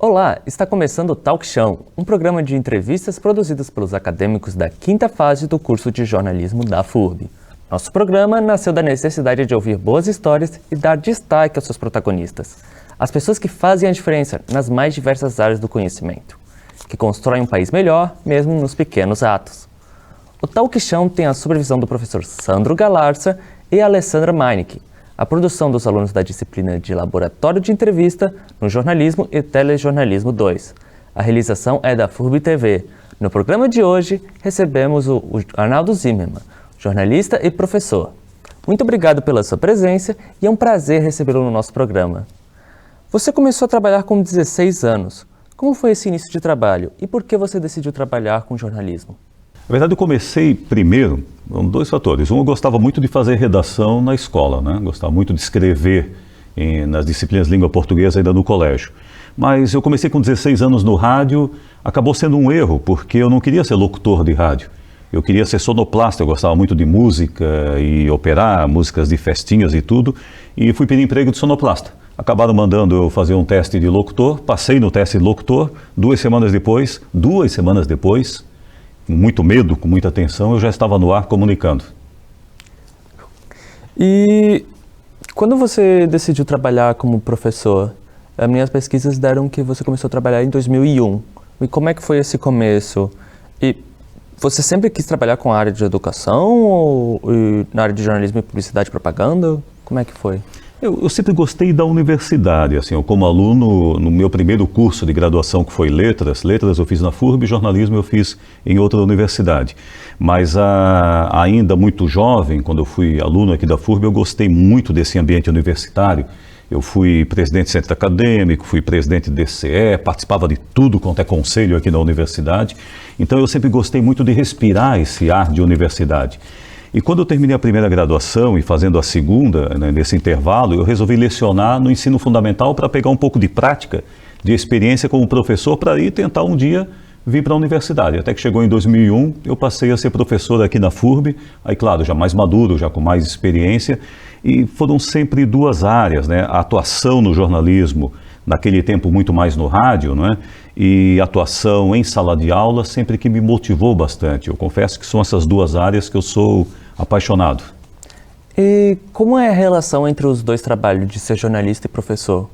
Olá, está começando o Talk Show, um programa de entrevistas produzidas pelos acadêmicos da quinta fase do curso de jornalismo da FURB. Nosso programa nasceu da necessidade de ouvir boas histórias e dar destaque aos seus protagonistas, as pessoas que fazem a diferença nas mais diversas áreas do conhecimento, que constroem um país melhor, mesmo nos pequenos atos. O Talk Show tem a supervisão do professor Sandro Galarza e Alessandra Meinecke, a produção dos alunos da disciplina de Laboratório de Entrevista no Jornalismo e Telejornalismo 2. A realização é da FURB TV. No programa de hoje, recebemos o Arnaldo Zimmermann, jornalista e professor. Muito obrigado pela sua presença e é um prazer recebê-lo no nosso programa. Você começou a trabalhar com 16 anos. Como foi esse início de trabalho e por que você decidiu trabalhar com jornalismo? Na verdade, eu comecei primeiro com dois fatores. Um, eu gostava muito de fazer redação na escola, né? Gostava muito de escrever nas disciplinas de língua portuguesa ainda no colégio. Mas eu comecei com 16 anos no rádio, acabou sendo um erro, porque eu não queria ser locutor de rádio. Eu queria ser sonoplasta, eu gostava muito de música e operar, músicas de festinhas e tudo, e fui pedir emprego de sonoplasta. Acabaram mandando eu fazer um teste de locutor, passei no teste de locutor, duas semanas depois, com muito medo, com muita tensão, eu já estava no ar comunicando. E quando você decidiu trabalhar como professor, as minhas pesquisas deram que você começou a trabalhar em 2001. E como é que foi esse começo? E você sempre quis trabalhar com a área de educação ou na área de jornalismo e publicidade e propaganda? Como é que foi? Eu sempre gostei da universidade, assim, eu como aluno, no meu primeiro curso de graduação, que foi letras eu fiz na FURB, jornalismo eu fiz em outra universidade. Mas ainda muito jovem, quando eu fui aluno aqui da FURB, eu gostei muito desse ambiente universitário. Eu fui presidente do centro acadêmico, fui presidente do DCE, participava de tudo quanto é conselho aqui na universidade. Então eu sempre gostei muito de respirar esse ar de universidade. E quando eu terminei a primeira graduação e fazendo a segunda, né, nesse intervalo, eu resolvi lecionar no ensino fundamental para pegar um pouco de prática, de experiência como professor, para ir tentar um dia vir para a universidade. Até que chegou em 2001, eu passei a ser professor aqui na FURB, aí claro, já mais maduro, já com mais experiência, e foram sempre duas áreas, né? A atuação no jornalismo, naquele tempo muito mais no rádio, não é? E atuação em sala de aula sempre que me motivou bastante. Eu confesso que são essas duas áreas que eu sou apaixonado. E como é a relação entre os dois trabalhos de ser jornalista e professor?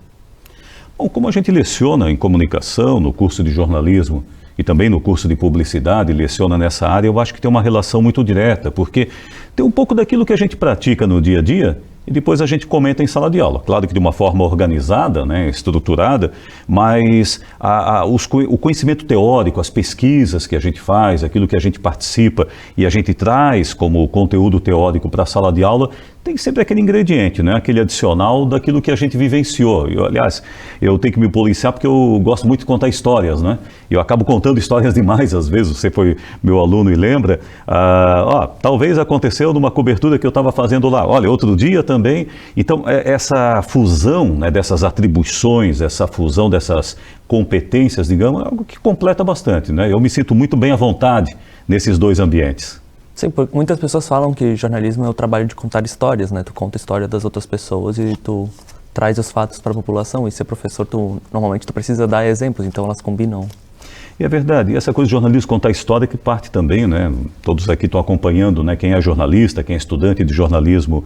Bom, como a gente leciona em comunicação, no curso de jornalismo e também no curso de publicidade, leciona nessa área, eu acho que tem uma relação muito direta, porque tem um pouco daquilo que a gente pratica no dia a dia e depois a gente comenta em sala de aula. Claro que de uma forma organizada, né, estruturada, mas o conhecimento teórico, as pesquisas que a gente faz, aquilo que a gente participa e a gente traz como conteúdo teórico para a sala de aula, tem sempre aquele ingrediente, né, aquele adicional daquilo que a gente vivenciou. Aliás, eu tenho que me policiar porque eu gosto muito de contar histórias, né? Eu acabo contando histórias demais às vezes, você foi meu aluno e lembra. Talvez aconteceu numa cobertura que eu estava fazendo lá. Olha, outro dia também. Então, essa fusão, né, dessas atribuições, essa fusão dessas competências, digamos, é algo que completa bastante, né? Eu me sinto muito bem à vontade nesses dois ambientes. Sim, porque muitas pessoas falam que jornalismo é o trabalho de contar histórias, né? Tu conta a história das outras pessoas e tu traz os fatos para a população. E ser professor, normalmente tu precisa dar exemplos, então elas combinam. E é verdade, e essa coisa de jornalismo contar história que parte também, né? Todos aqui estão acompanhando, né? Quem é jornalista, quem é estudante de jornalismo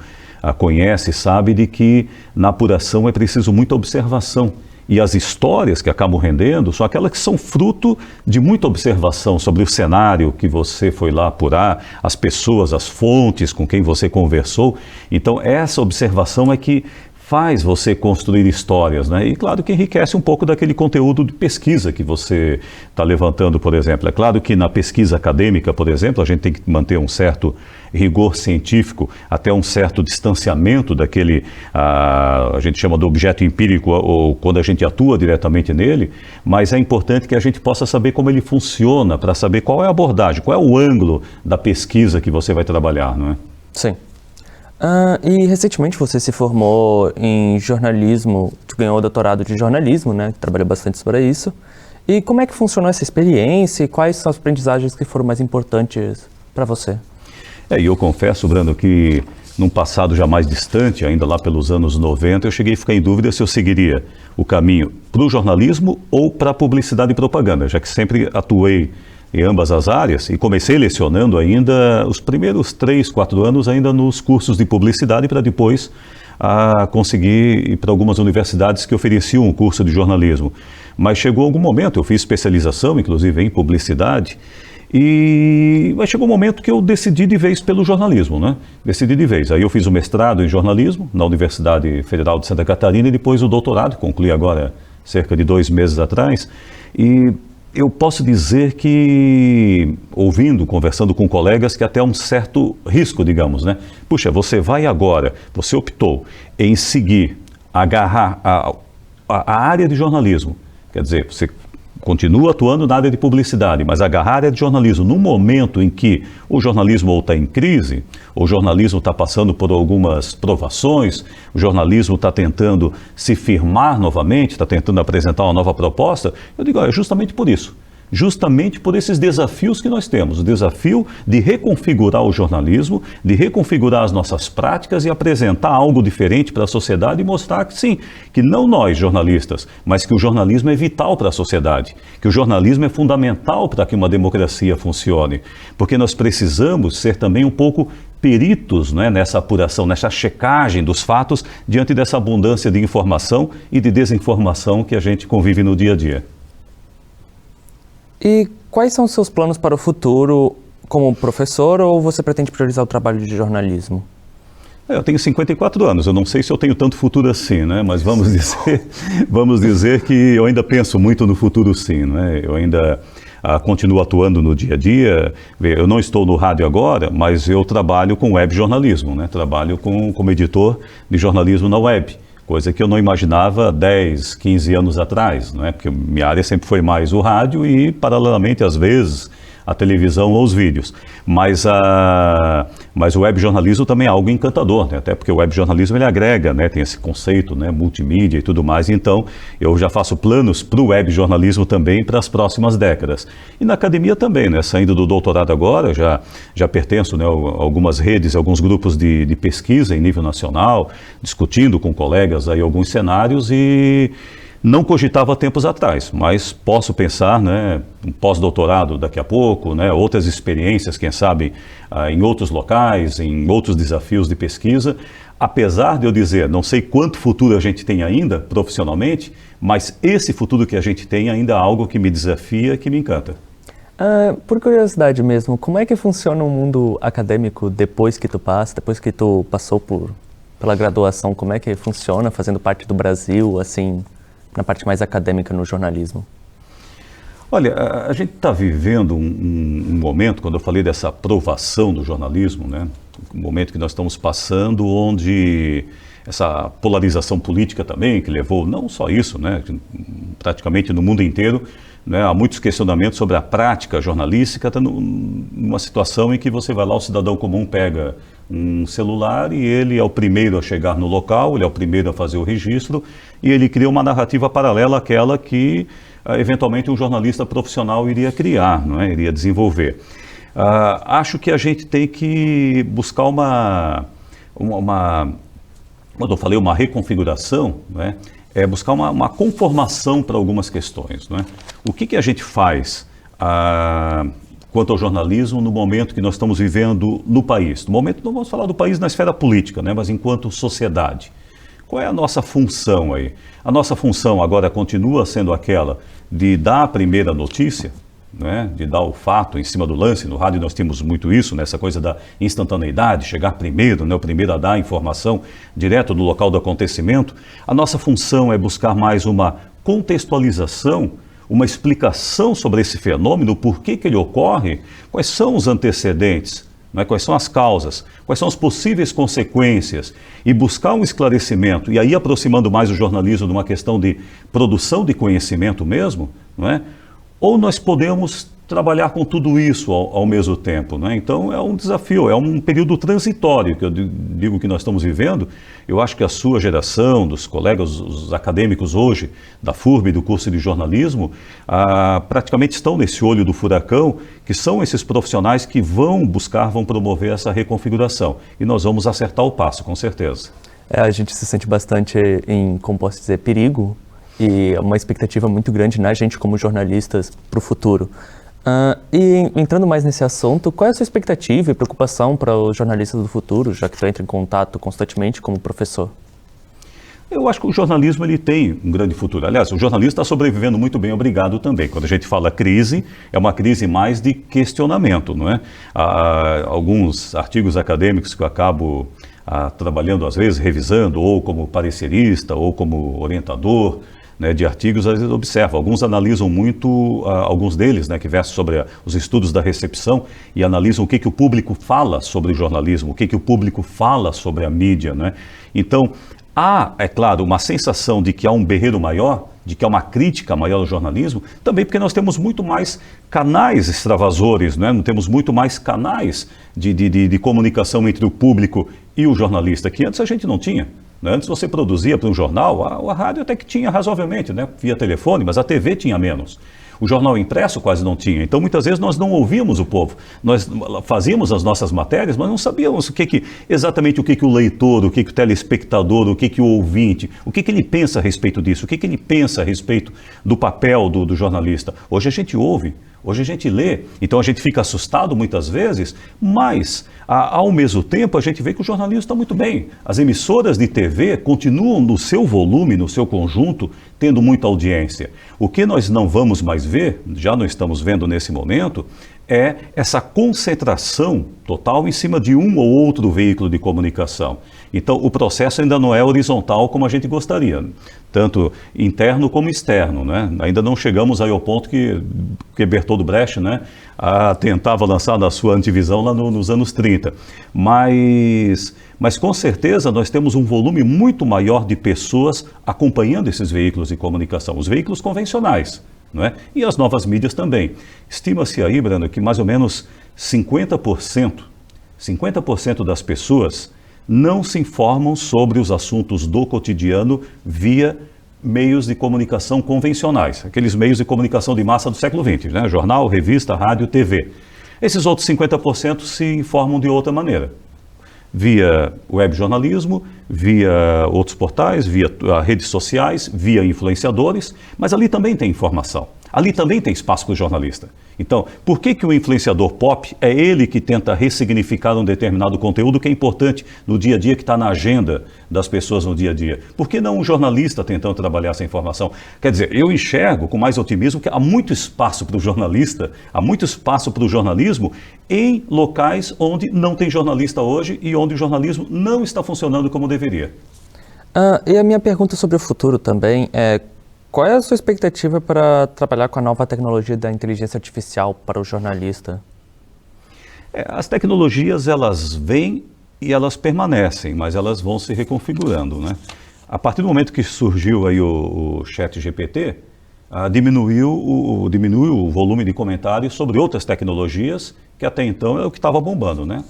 conhece, sabe de que na apuração é preciso muita observação. E as histórias que acabam rendendo são aquelas que são fruto de muita observação sobre o cenário que você foi lá apurar, as pessoas, as fontes com quem você conversou. Então essa observação é que faz você construir histórias, né? E claro que enriquece um pouco daquele conteúdo de pesquisa que você está levantando, por exemplo. É claro que na pesquisa acadêmica, por exemplo, a gente tem que manter um certo rigor científico, até um certo distanciamento daquele, a gente chama de objeto empírico, ou quando a gente atua diretamente nele, mas é importante que a gente possa saber como ele funciona, para saber qual é a abordagem, qual é o ângulo da pesquisa que você vai trabalhar, não é? Sim. E recentemente você se formou em jornalismo, tu ganhou o doutorado de jornalismo, né? Trabalhou bastante sobre isso. E como é que funcionou essa experiência e quais são as aprendizagens que foram mais importantes para você? E eu confesso, Brando, que num passado já mais distante, ainda lá pelos anos 90, eu cheguei a ficar em dúvida se eu seguiria o caminho para o jornalismo ou para a publicidade e propaganda, já que sempre atuei em ambas as áreas e comecei lecionando ainda os primeiros 3, 4 anos ainda nos cursos de publicidade para depois conseguir ir para algumas universidades que ofereciam um curso de jornalismo. Mas chegou algum momento, eu fiz especialização, inclusive em publicidade, mas chegou um momento que eu decidi de vez pelo jornalismo, né? Decidi de vez. Aí eu fiz o mestrado em jornalismo na Universidade Federal de Santa Catarina e depois o doutorado, concluí agora cerca de 2 meses atrás. E eu posso dizer que, conversando com colegas, que até um certo risco, digamos, né? Puxa, você vai agora, você optou em seguir, agarrar a área de jornalismo, quer dizer, você continua atuando na área de publicidade, mas agarrar a área de jornalismo no momento em que o jornalismo ou está em crise, o jornalismo está passando por algumas provações, o jornalismo está tentando se firmar novamente, está tentando apresentar uma nova proposta, eu digo, é justamente por isso. Justamente por esses desafios que nós temos, o desafio de reconfigurar o jornalismo, de reconfigurar as nossas práticas e apresentar algo diferente para a sociedade e mostrar que sim, que não nós jornalistas, mas que o jornalismo é vital para a sociedade, que o jornalismo é fundamental para que uma democracia funcione, porque nós precisamos ser também um pouco peritos, né, nessa apuração, nessa checagem dos fatos diante dessa abundância de informação e de desinformação que a gente convive no dia a dia. E quais são os seus planos para o futuro como professor ou você pretende priorizar o trabalho de jornalismo? Eu tenho 54 anos, eu não sei se eu tenho tanto futuro assim, né? Mas vamos dizer que eu ainda penso muito no futuro sim, né? Eu ainda continuo atuando no dia a dia. Eu não estou no rádio agora, mas eu trabalho com web jornalismo, né? Trabalho como editor de jornalismo na web. Coisa que eu não imaginava 10, 15 anos atrás, não é? Porque minha área sempre foi mais o rádio e, paralelamente, às vezes, a televisão ou os vídeos. Mas o web jornalismo também é algo encantador, né? Até porque o web jornalismo ele agrega, né? Tem esse conceito, né? Multimídia e tudo mais. Então, eu já faço planos para o web jornalismo também para as próximas décadas. E na academia também, né? Saindo do doutorado agora, já pertenço, né, a algumas redes, alguns grupos de pesquisa em nível nacional, discutindo com colegas aí alguns cenários e não cogitava tempos atrás, mas posso pensar, né, um pós-doutorado daqui a pouco, né, outras experiências, quem sabe, em outros locais, em outros desafios de pesquisa. Apesar de eu dizer, não sei quanto futuro a gente tem ainda profissionalmente, mas esse futuro que a gente tem ainda é algo que me desafia, que me encanta. Por curiosidade mesmo, como é que funciona o mundo acadêmico depois que tu passou pela graduação? Como é que funciona fazendo parte do Brasil, assim, na parte mais acadêmica no jornalismo? Olha, a gente está vivendo um momento, quando eu falei dessa aprovação do jornalismo, né? Um momento que nós estamos passando onde essa polarização política também, que levou não só isso, né? Praticamente no mundo inteiro, né? Há muitos questionamentos sobre a prática jornalística, está numa situação em que você vai lá, o cidadão comum pega um celular e ele é o primeiro a chegar no local, ele é o primeiro a fazer o registro e ele cria uma narrativa paralela àquela que eventualmente um jornalista profissional iria criar, não é? Iria desenvolver. Acho que a gente tem que buscar quando eu falei uma reconfiguração, né? É buscar uma conformação para algumas questões, não é? O que a gente faz quanto ao jornalismo no momento que nós estamos vivendo no país? No momento, não vamos falar do país na esfera política, né? Mas enquanto sociedade. Qual é a nossa função aí? A nossa função agora continua sendo aquela de dar a primeira notícia, né? De dar o fato em cima do lance. No rádio nós temos muito isso, né? Essa coisa da instantaneidade, chegar primeiro, né? O primeiro a dar a informação direto do local do acontecimento. A nossa função é buscar mais uma contextualização, uma explicação sobre esse fenômeno, por que ele ocorre, quais são os antecedentes, né? Quais são as causas, quais são as possíveis consequências e buscar um esclarecimento e aí aproximando mais o jornalismo de uma questão de produção de conhecimento mesmo, não é? Ou nós podemos trabalhar com tudo isso ao mesmo tempo, né? Então é um desafio, é um período transitório que eu digo que nós estamos vivendo. Eu acho que a sua geração, dos colegas, os acadêmicos hoje da FURB, do curso de jornalismo, praticamente estão nesse olho do furacão, que são esses profissionais que vão promover essa reconfiguração. E nós vamos acertar o passo, com certeza. A gente se sente bastante em, como posso dizer, perigo e uma expectativa muito grande na gente como jornalistas para o futuro. E entrando mais nesse assunto, qual é a sua expectativa e preocupação para os jornalistas do futuro, já que tu entra em contato constantemente como professor? Eu acho que o jornalismo ele tem um grande futuro. Aliás, o jornalista está sobrevivendo muito bem, obrigado também. Quando a gente fala crise, é uma crise mais de questionamento, não é? Há alguns artigos acadêmicos que eu acabo trabalhando, às vezes, revisando, ou como parecerista, ou como orientador, né, de artigos, às vezes observa. Alguns analisam muito, alguns deles, né, que versam sobre os estudos da recepção e analisam o que o público fala sobre o jornalismo, o que o público fala sobre a mídia, né? Então, há, é claro, uma sensação de que há um berreiro maior, de que há uma crítica maior ao jornalismo, também porque nós temos muito mais canais extravasores, né? Não temos muito mais canais de comunicação entre o público e o jornalista, que antes a gente não tinha. Antes você produzia para um jornal, a rádio até que tinha razoavelmente, né, via telefone, mas a TV tinha menos. O jornal impresso quase não tinha. Então, muitas vezes, nós não ouvíamos o povo. Nós fazíamos as nossas matérias, mas não sabíamos exatamente o que o leitor, o que o telespectador, o que o ouvinte, o que ele pensa a respeito disso, o que ele pensa a respeito do papel do jornalista. Hoje a gente ouve. Hoje a gente lê, então a gente fica assustado muitas vezes, mas ao mesmo tempo a gente vê que o jornalismo está muito bem. As emissoras de TV continuam no seu volume, no seu conjunto, tendo muita audiência. O que nós não vamos mais ver, já não estamos vendo nesse momento, é essa concentração total em cima de um ou outro veículo de comunicação. Então, o processo ainda não é horizontal como a gente gostaria, tanto interno como externo, né? Ainda não chegamos aí ao ponto que Bertold Brecht, né, tentava lançar na sua antivisão lá nos anos 30. Mas com certeza nós temos um volume muito maior de pessoas acompanhando esses veículos de comunicação, os veículos convencionais, não é? E as novas mídias também. Estima-se aí, Brando, que mais ou menos 50% das pessoas não se informam sobre os assuntos do cotidiano via meios de comunicação convencionais, aqueles meios de comunicação de massa do século XX, né? Jornal, revista, rádio, TV. Esses outros 50% se informam de outra maneira, via web jornalismo, via outros portais, via redes sociais, via influenciadores, mas ali também tem informação. Ali também tem espaço para o jornalista. Então, por que o influenciador pop é ele que tenta ressignificar um determinado conteúdo que é importante no dia a dia, que está na agenda das pessoas no dia a dia? Por que não um jornalista tentando trabalhar essa informação? Quer dizer, eu enxergo com mais otimismo que há muito espaço para o jornalista, há muito espaço para o jornalismo em locais onde não tem jornalista hoje e onde o jornalismo não está funcionando como deveria. E a minha pergunta sobre o futuro também é: qual é a sua expectativa para trabalhar com a nova tecnologia da inteligência artificial para o jornalista? As tecnologias, elas vêm e elas permanecem, mas elas vão se reconfigurando, né? A partir do momento que surgiu aí o ChatGPT, diminuiu o volume de comentários sobre outras tecnologias que até então é o que estava bombando, né?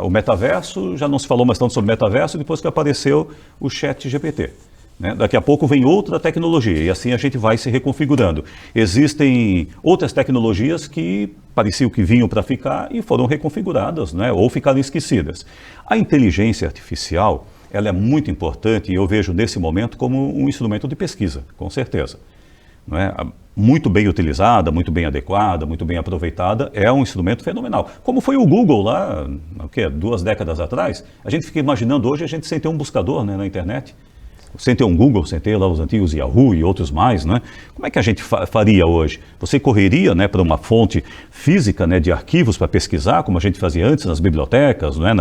O metaverso, já não se falou mais tanto sobre metaverso depois que apareceu o ChatGPT. Né? Daqui a pouco vem outra tecnologia e assim a gente vai se reconfigurando. Existem outras tecnologias que pareciam que vinham para ficar e foram reconfiguradas, né? Ou ficaram esquecidas. A inteligência artificial, ela é muito importante e eu vejo nesse momento como um instrumento de pesquisa, com certeza. Não é? Muito bem utilizada, muito bem adequada, muito bem aproveitada, é um instrumento fenomenal. Como foi o Google lá, 2 décadas atrás, a gente fica imaginando hoje a gente sem ter um buscador, né, na internet. Sem ter um Google, sem ter lá os antigos Yahoo e outros mais, né? Como é que a gente faria hoje? Você correria, né, para uma fonte física, né, de arquivos para pesquisar, como a gente fazia antes nas bibliotecas, né,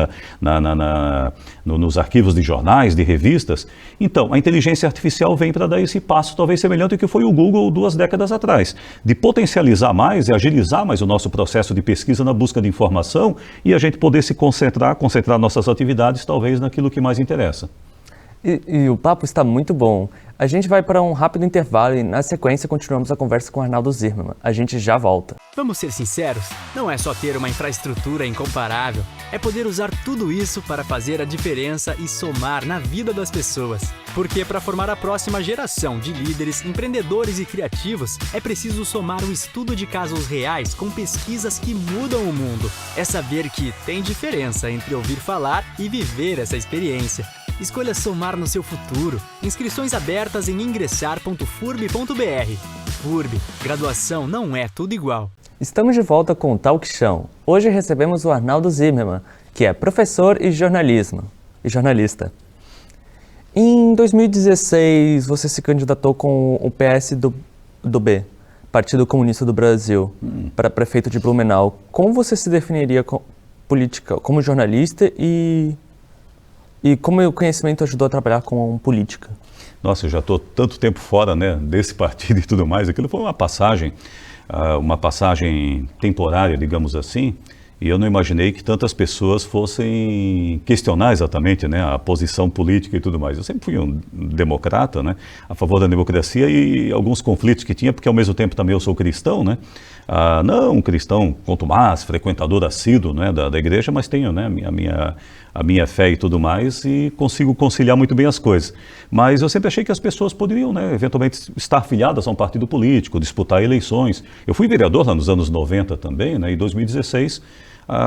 nos arquivos de jornais, de revistas? Então, a inteligência artificial vem para dar esse passo, talvez semelhante ao que foi o Google 2 décadas atrás, de potencializar mais e agilizar mais o nosso processo de pesquisa na busca de informação e a gente poder se concentrar nossas atividades, talvez, naquilo que mais interessa. E o papo está muito bom. A gente vai para um rápido intervalo e, na sequência, continuamos a conversa com Arnaldo Zimmermann. A gente já volta. Vamos ser sinceros? Não é só ter uma infraestrutura incomparável. É poder usar tudo isso para fazer a diferença e somar na vida das pessoas. Porque para formar a próxima geração de líderes, empreendedores e criativos, é preciso somar o estudo de casos reais com pesquisas que mudam o mundo. É saber que tem diferença entre ouvir falar e viver essa experiência. Escolha somar no seu futuro. Inscrições abertas em ingressar.furb.br. FURB, graduação não é tudo igual. Estamos de volta com o Talk Show. Hoje recebemos o Arnaldo Zimmermann, que é professor e jornalista. Em 2016, você se candidatou com o PSdoB, Partido Comunista do Brasil, para prefeito de Blumenau. Como você se definiria como jornalista e como o conhecimento ajudou a trabalhar com política? Nossa, eu já estou tanto tempo fora, né, desse partido e tudo mais. Aquilo foi uma passagem temporária, digamos assim, e eu não imaginei que tantas pessoas fossem questionar exatamente, né, a posição política e tudo mais. Eu sempre fui um democrata, né, a favor da democracia e alguns conflitos que tinha, porque ao mesmo tempo também eu sou cristão, né, não um cristão contumaz, frequentador assíduo, né, da igreja, mas tenho, né, a minha fé e tudo mais, e consigo conciliar muito bem as coisas. Mas eu sempre achei que as pessoas poderiam, né, eventualmente estar filiadas a um partido político, disputar eleições. Eu fui vereador lá nos anos 90 também, né, em 2016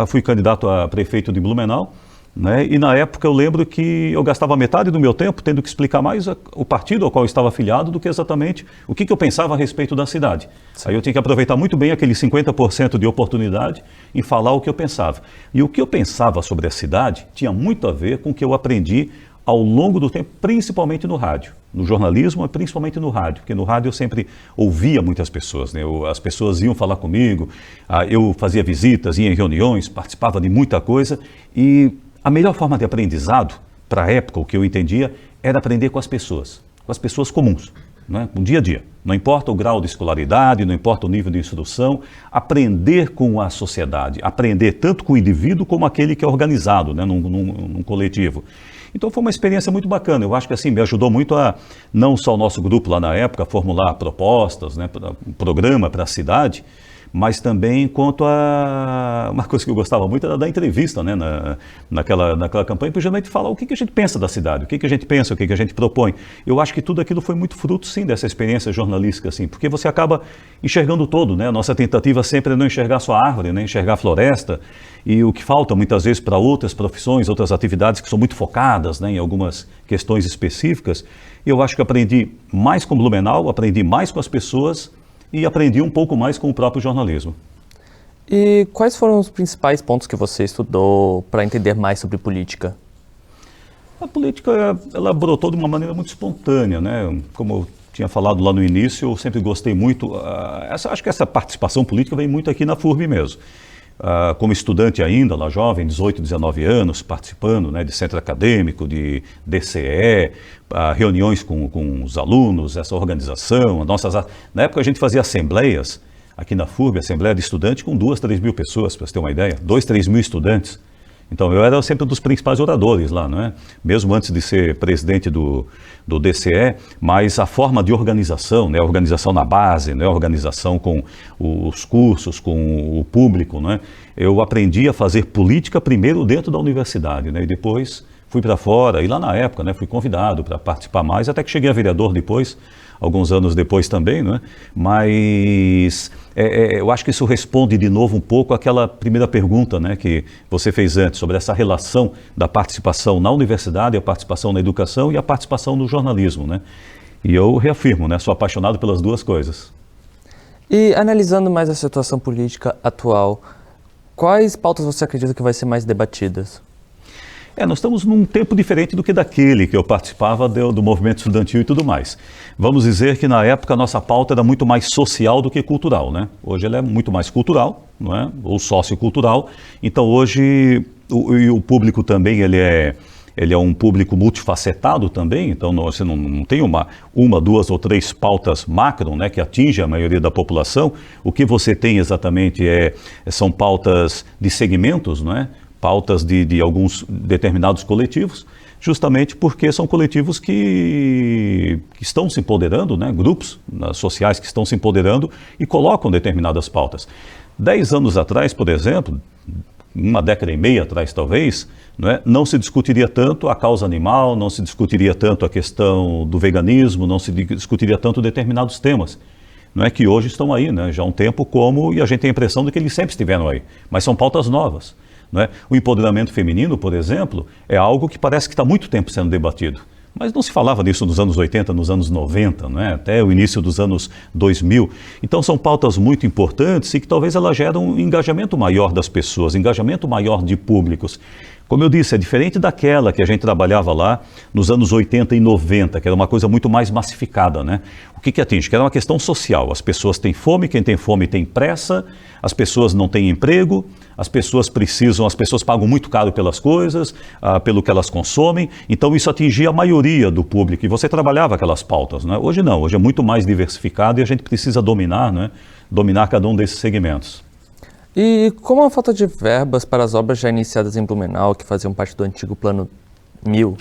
fui candidato a prefeito de Blumenau, né, e na época eu lembro que eu gastava metade do meu tempo tendo que explicar mais o partido ao qual eu estava afiliado do que exatamente o que eu pensava a respeito da cidade. Sim. Aí eu tinha que aproveitar muito bem aquele 50% de oportunidade em falar o que eu pensava. E o que eu pensava sobre a cidade tinha muito a ver com o que eu aprendi ao longo do tempo, principalmente no rádio. No jornalismo, mas principalmente no rádio, porque no rádio eu sempre ouvia muitas pessoas, né? As pessoas iam falar comigo, eu fazia visitas, ia em reuniões, participava de muita coisa, e a melhor forma de aprendizado, para a época, o que eu entendia, era aprender com as pessoas comuns, né? No dia a dia. Não importa o grau de escolaridade, não importa o nível de instrução, aprender com a sociedade, aprender tanto com o indivíduo como aquele que é organizado, né, num coletivo. Então foi uma experiência muito bacana. Eu acho que assim me ajudou muito não só o nosso grupo lá na época, a formular propostas, né, um programa para a cidade, mas também quanto a uma coisa que eu gostava muito era da entrevista, né, naquela campanha, para geralmente falar o que a gente pensa da cidade, o que a gente pensa, o que a gente propõe. Eu acho que tudo aquilo foi muito fruto, sim, dessa experiência jornalística, assim, porque você acaba enxergando todo, né? A nossa tentativa sempre é não enxergar só a árvore, né, enxergar a floresta, e o que falta muitas vezes para outras profissões, outras atividades que são muito focadas, né, em algumas questões específicas. Eu acho que aprendi mais com Blumenau, aprendi mais com as pessoas, e aprendi um pouco mais com o próprio jornalismo. E quais foram os principais pontos que você estudou para entender mais sobre política? A política, ela brotou de uma maneira muito espontânea, né? Como eu tinha falado lá no início, eu sempre gostei muito, acho que essa participação política vem muito aqui na FURB mesmo. Como estudante ainda, lá jovem, 18, 19 anos, participando, né, de centro acadêmico, de DCE, reuniões com os alunos, essa organização. Na época a gente fazia assembleias aqui na FURB, assembleia de estudante com 2, 3 mil pessoas, para você ter uma ideia, 2, 3 mil estudantes. Então eu era sempre um dos principais oradores lá, não é? Mesmo antes de ser presidente do DCE, mas a forma de organização, né? A organização na base, né? A organização com os cursos, com o público, né? Eu aprendi a fazer política primeiro dentro da universidade, né? E depois fui para fora, e lá na época, né, fui convidado para participar mais, até que cheguei a vereador depois, alguns anos depois também, né? Mas eu acho que isso responde de novo um pouco àquela primeira pergunta, né, que você fez antes, sobre essa relação da participação na universidade, a participação na educação e a participação no jornalismo, né? E eu reafirmo, né, sou apaixonado pelas duas coisas. E analisando mais a situação política atual, quais pautas você acredita que vai ser mais debatidas? Nós estamos num tempo diferente do que daquele que eu participava do movimento estudantil e tudo mais. Vamos dizer que na época a nossa pauta era muito mais social do que cultural, né? Hoje ela é muito mais cultural, não é? Ou sociocultural. Então hoje o público também ele é um público multifacetado também, então você não tem uma, duas ou três pautas macro, né, que atinge a maioria da população. O que você tem exatamente são pautas de segmentos, não é? Pautas de alguns determinados coletivos. justamente porque são coletivos que estão se empoderando, né? Grupos sociais que estão se empoderando e colocam determinadas pautas. 10 anos atrás, por exemplo, uma década e meia atrás talvez, não se discutiria tanto a causa animal, não se discutiria tanto a questão do veganismo, não se discutiria tanto determinados temas. Não é que hoje estão aí, né? Já há um tempo e a gente tem a impressão de que eles sempre estiveram aí, mas são pautas novas. O empoderamento feminino, por exemplo, é algo que parece que está há muito tempo sendo debatido. Mas não se falava disso nos anos 80, nos anos 90, até o início dos anos 2000. Então são pautas muito importantes e que talvez elas geram um engajamento maior das pessoas, engajamento maior de públicos. Como eu disse, é diferente daquela que a gente trabalhava lá nos anos 80 e 90, que era uma coisa muito mais massificada, O que atinge? Que era uma questão social. As pessoas têm fome, quem tem fome tem pressa, as pessoas não têm emprego, as pessoas pagam muito caro pelas coisas, pelo que elas consomem, então isso atingia a maioria do público e você trabalhava aquelas pautas, Hoje não, hoje é muito mais diversificado e a gente precisa dominar, dominar cada um desses segmentos. E como a falta de verbas para as obras já iniciadas em Blumenau, que faziam parte do antigo Plano 1000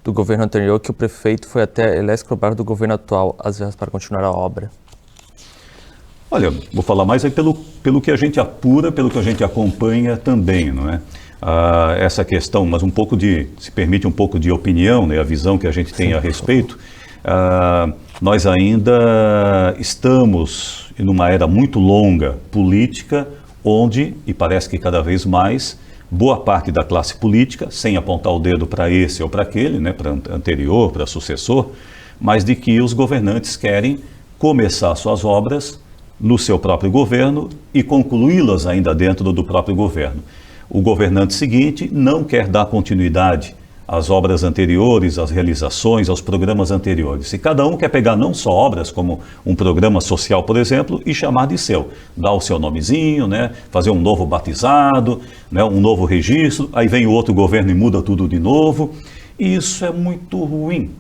do governo anterior, que o prefeito foi até cobrar do governo atual as verbas para continuar a obra? Olha, vou falar mais aí pelo que a gente apura, pelo que a gente acompanha também, essa questão, mas se permite um pouco de opinião, a visão que a gente tem a respeito, nós ainda estamos em uma era muito longa política, onde, e parece que cada vez mais, boa parte da classe política, sem apontar o dedo para esse ou para aquele, para anterior, para sucessor, mas de que os governantes querem começar suas obras no seu próprio governo e concluí-las ainda dentro do próprio governo. O governante seguinte não quer dar continuidade às obras anteriores, às realizações, aos programas anteriores. E cada um quer pegar não só obras, como um programa social, por exemplo, e chamar de seu. Dar o seu nomezinho, fazer um novo batizado, um novo registro, aí vem o outro governo e muda tudo de novo. E isso é muito ruim.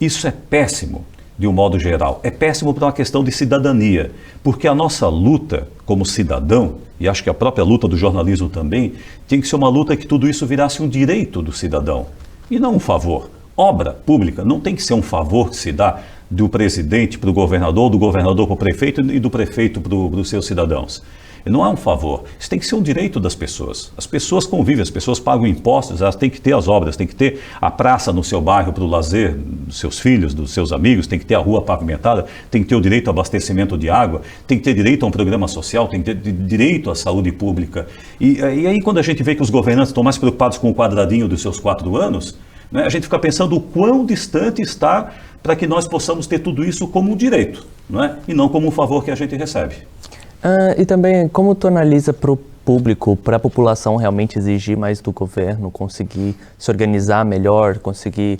Isso é péssimo, de um modo geral. É péssimo para uma questão de cidadania, porque a nossa luta como cidadão, e acho que a própria luta do jornalismo também, tem que ser uma luta que tudo isso virasse um direito do cidadão. E não um favor. Obra pública não tem que ser um favor que se dá do presidente para o governador, do governador para o prefeito e do prefeito para os seus cidadãos. Não é um favor, isso tem que ser um direito das pessoas. As pessoas convivem, as pessoas pagam impostos, elas têm que ter as obras, tem que ter a praça no seu bairro para o lazer dos seus filhos, dos seus amigos, tem que ter a rua pavimentada, tem que ter o direito ao abastecimento de água, tem que ter direito a um programa social, tem que ter direito à saúde pública. E aí quando a gente vê que os governantes estão mais preocupados com o quadradinho dos seus 4 anos, a gente fica pensando o quão distante está para que nós possamos ter tudo isso como um direito, e não como um favor que a gente recebe. E também, como tu analisa para o público, para a população realmente exigir mais do governo, conseguir se organizar melhor, conseguir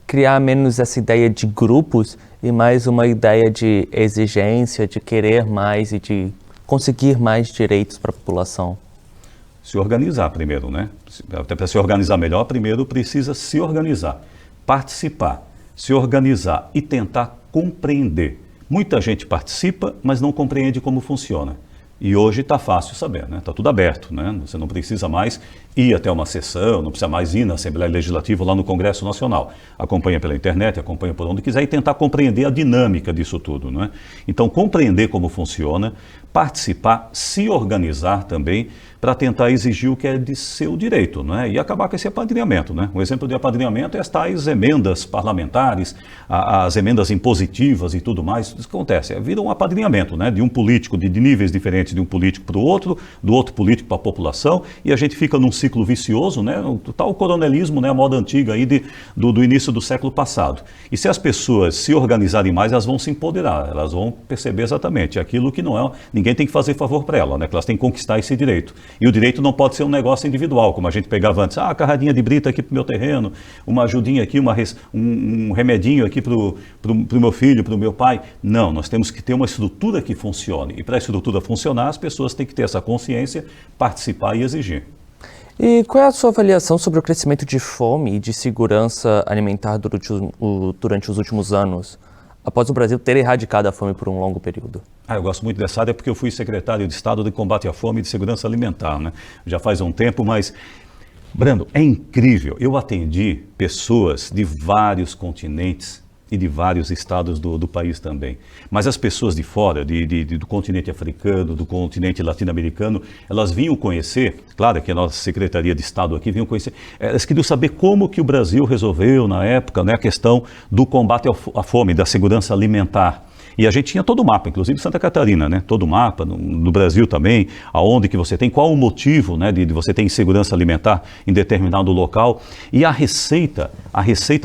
criar menos essa ideia de grupos e mais uma ideia de exigência, de querer mais e de conseguir mais direitos para a população? Se organizar primeiro, Até para se organizar melhor, primeiro precisa se organizar, participar, se organizar e tentar compreender. Muita gente participa, mas não compreende como funciona. E hoje está fácil saber, Está tudo aberto, Você não precisa mais ir até uma sessão, não precisa mais ir na Assembleia Legislativa lá no Congresso Nacional. Acompanha pela internet, acompanha por onde quiser e tentar compreender a dinâmica disso tudo, Então, compreender como funciona, participar, se organizar também para tentar exigir o que é de seu direito, E acabar com esse apadrinhamento, Um exemplo de apadrinhamento é as tais emendas parlamentares, as emendas impositivas e tudo mais. Isso que acontece, vira um apadrinhamento, De um político, de níveis diferentes de um político para o outro, do outro político para a população, e a gente fica num ciclo vicioso, o tal coronelismo, a moda antiga aí do início do século passado. E se as pessoas se organizarem mais, elas vão se empoderar, elas vão perceber exatamente aquilo que não é, ninguém tem que fazer favor para ela, que elas têm que conquistar esse direito. E o direito não pode ser um negócio individual, como a gente pegava antes, carradinha de brita aqui para o meu terreno, uma ajudinha aqui, um remedinho aqui para o meu filho, para o meu pai. Não, nós temos que ter uma estrutura que funcione. E para a estrutura funcionar, as pessoas têm que ter essa consciência, participar e exigir. E qual é a sua avaliação sobre o crescimento de fome e de segurança alimentar durante os últimos anos, após o Brasil ter erradicado a fome por um longo período? Eu gosto muito dessa área porque eu fui secretário de Estado de Combate à Fome e de Segurança Alimentar, Já faz um tempo, mas Brando, é incrível. Eu atendi pessoas de vários continentes e de vários estados do país também. Mas as pessoas de fora, do continente africano, do continente latino-americano, elas vinham conhecer, claro que a nossa Secretaria de Estado aqui vinham conhecer, elas queriam saber como que o Brasil resolveu, na época, né, a questão do combate à fome, da segurança alimentar. E a gente tinha todo o mapa, inclusive Santa Catarina, né? Todo o mapa, no Brasil também, aonde que você tem, qual o motivo, né, de você ter insegurança alimentar em determinado local. E a receita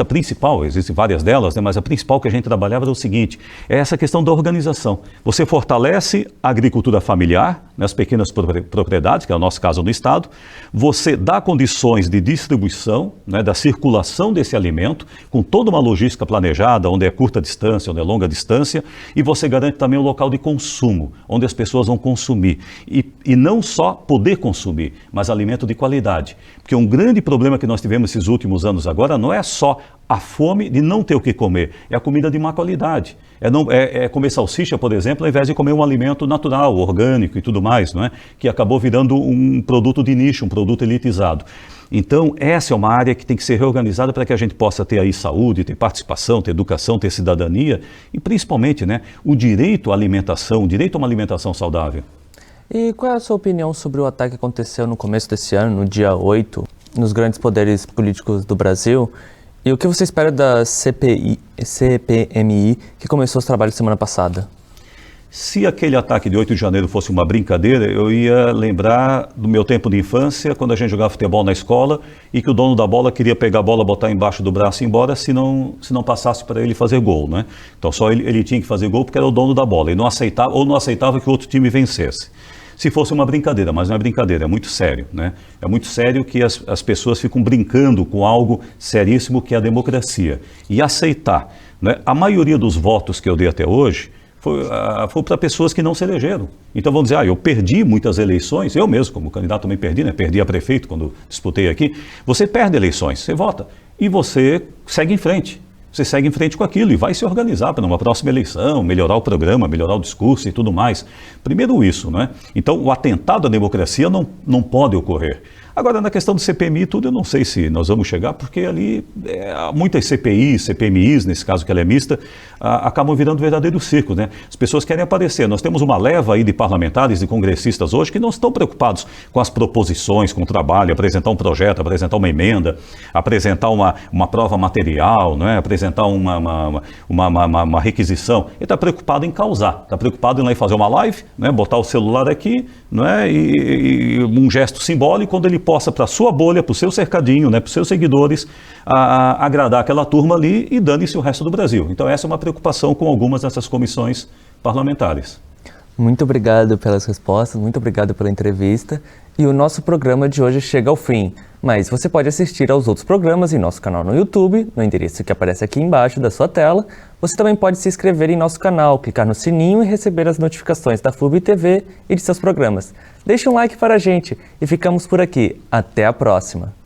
principal, existem várias delas, né, mas a principal que a gente trabalhava era o seguinte, é essa questão da organização. Você fortalece a agricultura familiar, né, as pequenas propriedades, que é o nosso caso no Estado, você dá condições de distribuição, né, da circulação desse alimento, com toda uma logística planejada, onde é curta distância, onde é longa distância, e você garante também o local de consumo, onde as pessoas vão consumir. E não só poder consumir, mas alimento de qualidade. Porque um grande problema que nós tivemos esses últimos anos agora não é só a fome de não ter o que comer, é a comida de má qualidade. É comer salsicha, por exemplo, ao invés de comer um alimento natural, orgânico e tudo mais, não é? Que acabou virando um produto de nicho, um produto elitizado. Então, essa é uma área que tem que ser reorganizada para que a gente possa ter aí saúde, ter participação, ter educação, ter cidadania e, principalmente, né, o direito à alimentação, o direito a uma alimentação saudável. E qual é a sua opinião sobre o ataque que aconteceu no começo desse ano, no dia 8, nos grandes poderes políticos do Brasil? E o que você espera da CPMI, que começou os trabalhos semana passada? Se aquele ataque de 8 de janeiro fosse uma brincadeira, eu ia lembrar do meu tempo de infância, quando a gente jogava futebol na escola e que o dono da bola queria pegar a bola, botar embaixo do braço e ir embora se não passasse para ele fazer gol, né? Então só ele tinha que fazer gol porque era o dono da bola e não aceitava que o outro time vencesse. Se fosse uma brincadeira, mas não é brincadeira, é muito sério, né? É muito sério que as pessoas ficam brincando com algo seríssimo que é a democracia. E aceitar, né? A maioria dos votos que eu dei até hoje foi para pessoas que não se elegeram. Então vão dizer, eu perdi muitas eleições, eu mesmo como candidato também perdi, né? Perdi a prefeito quando disputei aqui. Você perde eleições, você vota e você segue em frente. Você segue em frente com aquilo e vai se organizar para uma próxima eleição, melhorar o programa, melhorar o discurso e tudo mais. Primeiro isso, né? Então o atentado à democracia não pode ocorrer. Agora, na questão do CPMI e tudo, eu não sei se nós vamos chegar, porque ali muitas CPIs, CPMIs, nesse caso que ela é mista, acabam virando verdadeiro circo, né? As pessoas querem aparecer. Nós temos uma leva aí de parlamentares e congressistas hoje que não estão preocupados com as proposições, com o trabalho, apresentar um projeto, apresentar uma emenda, apresentar uma prova material, né? Apresentar uma requisição. Ele está preocupado em causar, está preocupado em ir lá e fazer uma live, né? Botar o celular aqui, né? E um gesto simbólico, quando ele possa para a sua bolha, para o seu cercadinho, né, para os seus seguidores, agradar aquela turma ali e dane-se o resto do Brasil. Então essa é uma preocupação com algumas dessas comissões parlamentares. Muito obrigado pelas respostas, muito obrigado pela entrevista. E o nosso programa de hoje chega ao fim. Mas você pode assistir aos outros programas em nosso canal no YouTube, no endereço que aparece aqui embaixo da sua tela. Você também pode se inscrever em nosso canal, clicar no sininho e receber as notificações da FURB TV e de seus programas. Deixe um like para a gente e ficamos por aqui. Até a próxima!